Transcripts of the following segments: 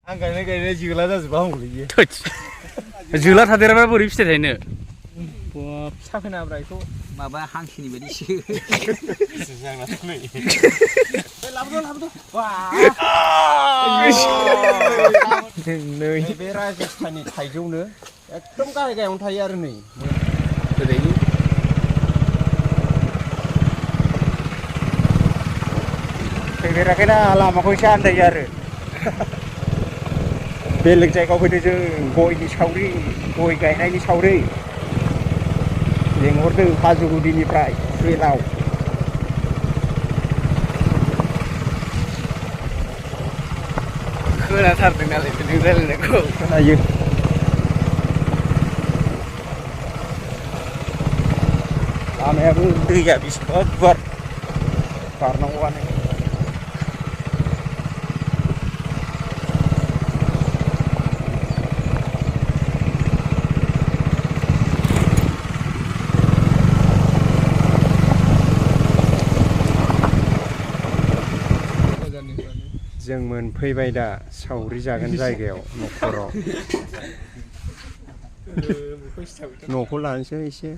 आं गायनाय जोला जाजोबा हामगौलै जोला थादेराबा बोरै फिथाइ थायनो साफैना ब्रायखौ माबा हांसोनि बायदिसो बे राजस्थाननि थाइजौनो एकदम गाहाय गाहायावनो थायो आरो नै फैफेराखैना लामाखौ एसे आन्दायो आरो बेलेग जायगायाव फैदों जों गयनि सावरि गय गायनायनि सावरि लेंहरदों हाजोगुदिनिफ्राय बेलाव खोनाथारदों नालाय नों रायलायनायखौ खोनायो लामायाबो दैया बेसेबा गुवार बारनांगौआनो जों मोनफैबाय दा सावरि जागोन जायगायाव न'खराव न'खौ लानोसै एसे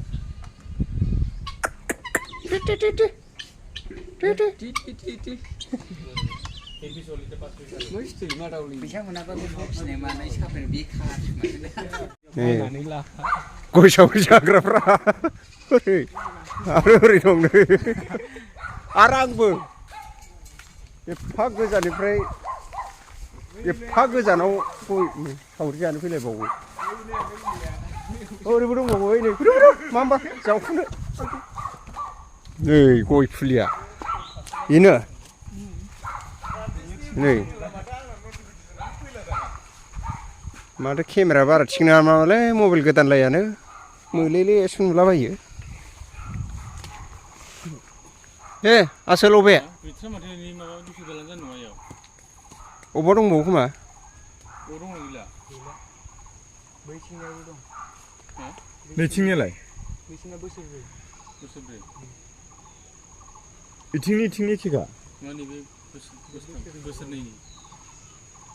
गय सावरि जाग्राफ्रा ओरै आरो ओरै दं नै आरो आंबो एफा गोजाननिफ्राय एफा गोजानाव गय सावरि जानो फैलायबावो ओरैबो दंबावो नै मा होनबा जावखुनो नै गय फुलिया बेनो नै माथो केमेरा बारा थिग नङा माबालै मबाइल गोदानलायानो मोलेले नुलाबायो आसोल अबे अबाव दंबावो खोमा नैथिंनियालाय इथिंनि एखेखा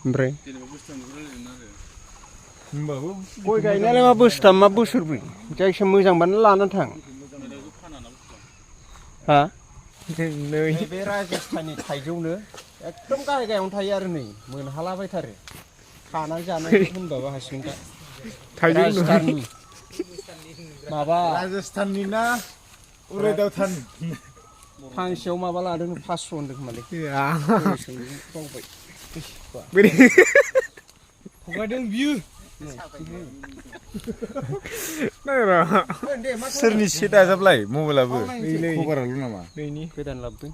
ओमफ्राय गय गायनायालाय मा बोसोरथाम मा बोसोरब्रै जायखिया मोजांबानो लानानै थां हा बे राजस्थाननि थाइजौनो एकदम गाहाय गाहायावनो थायो आरो नै मोनहालाबायथारो खानानै जानाय होनबाबो हासिगोन दा राजस्थाननि माबा राजस्थाननि ना उरायदावथान फांसेयाव माबा लादों 500 होनदों खोमालै बावबाय थगायदों बियो सोरनि सेट दाजाबलाय मबाइलाबो कभाराल' नामा गोदान लाबोदों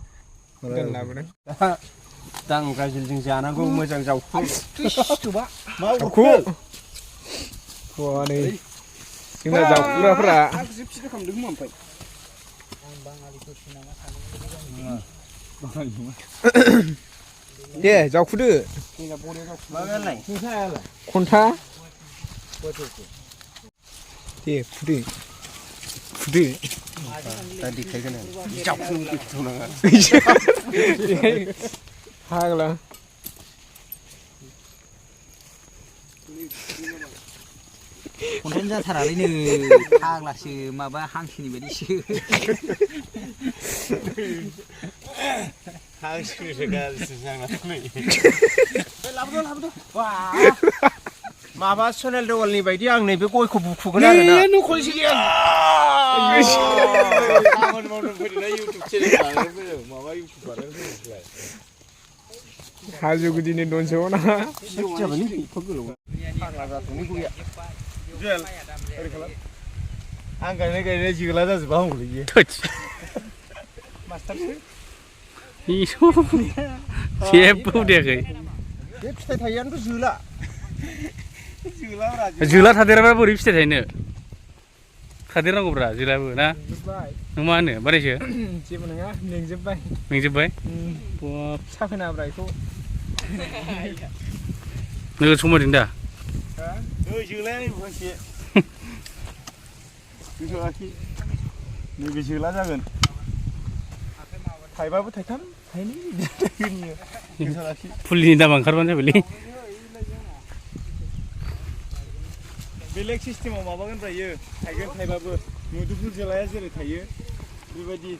दां ब्राजिलजों जानांगौ मोजां जावखु जोंना जावखुग्राफोरा दे जावखुदो खन्था दे फुदो दा देखायगोन जावखुनो फाग्ला खन्थाइनो जाथारालै नो फाग्लासो माबा हांसोनि बायदिसो हांसोनिसो गाज्रिसो जानानै माबा सनेल देवालनि बायदि आं नैबे गयखौ बुखुगोन आरो ना खामानि मावनो फैदोंना इउटुब चेनेल बानायनो माबा इउटुब बानायनो हाजोगुदिनि दनसेआव ना आं गायनाय जोला जाजोबा हामगौलै जेबो उदायाखै बे फिथाइ थाइयानोथ' जोला जोला थादेराबा बोरै फिथाइ थायनो थादेरनांगौब्रा जोलाबो ना नों मा होनो बारायसो जेबो नङा मेंजोब्बाय साफैना ब्रायखौ नोगोद समायदों दा जोलाया नै फांसे गोसोआखि नैबे जोला जागोन थाइबाबो थाइथाम थाइनै गोसोआखि फुलिनि दामा ओंखारबानो जाबायलै बेलेग सिस्टेमाव माबागोन जायो थाइगोन थाइबाबो मुदुफुल जोलाया जेरै थायो बेबायदि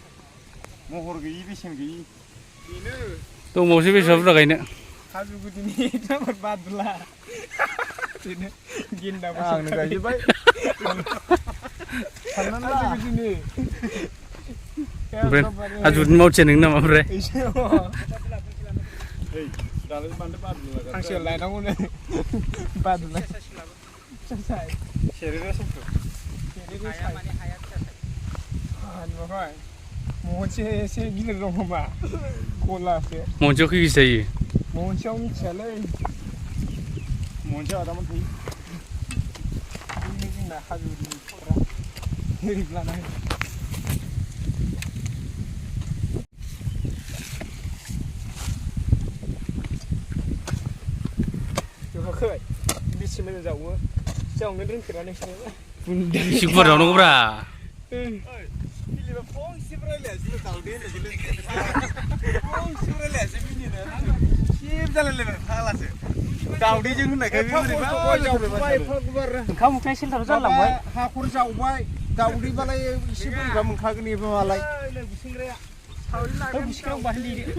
महर गैयि बेसेन गैयि बेनो दंबावोसो बेसेबां बुरजा गायनो हाजो गुदिनि एक नाम्बार बादुला बेनो गेन्दाबो आंनो गायजोब्बाय साननानै ला गुदिनि ओमफ्राय हाजोनि मावथिया नों नामा ओमफ्राय दालाय बान्दो बादुला हांसो लायनांगौनो बादुला सेरेरा समखौ नुवाखै महनसे एसे गिदिर दं खोमा गलासो महनसेयाव खै केजि जायो महनसेयाव मिथियालै महनसे आदामोन थायो जोंना हाजोनि ओरै लानानै नुवाखै बेसे मोजां जावो जावनो रोंफेरा नोंसोरो एसे गुवार जावनांगौब्रा फिलिपा फंसेबो रायलायासै दावदै होननायखौनो फंसेबो रायलायासै मिनिनो सिब जालायलायबाय फाग्लासो दावदैजों होननायखाय ओंखाम उखैनाय सेन्टाराव जालांबाय हाखर जावबाय दावदैबालाय एसे बोरैबा मोनखागोन एबो मालाय बुसिंग्राया बुसिंग्रायाव बाहाय लिरो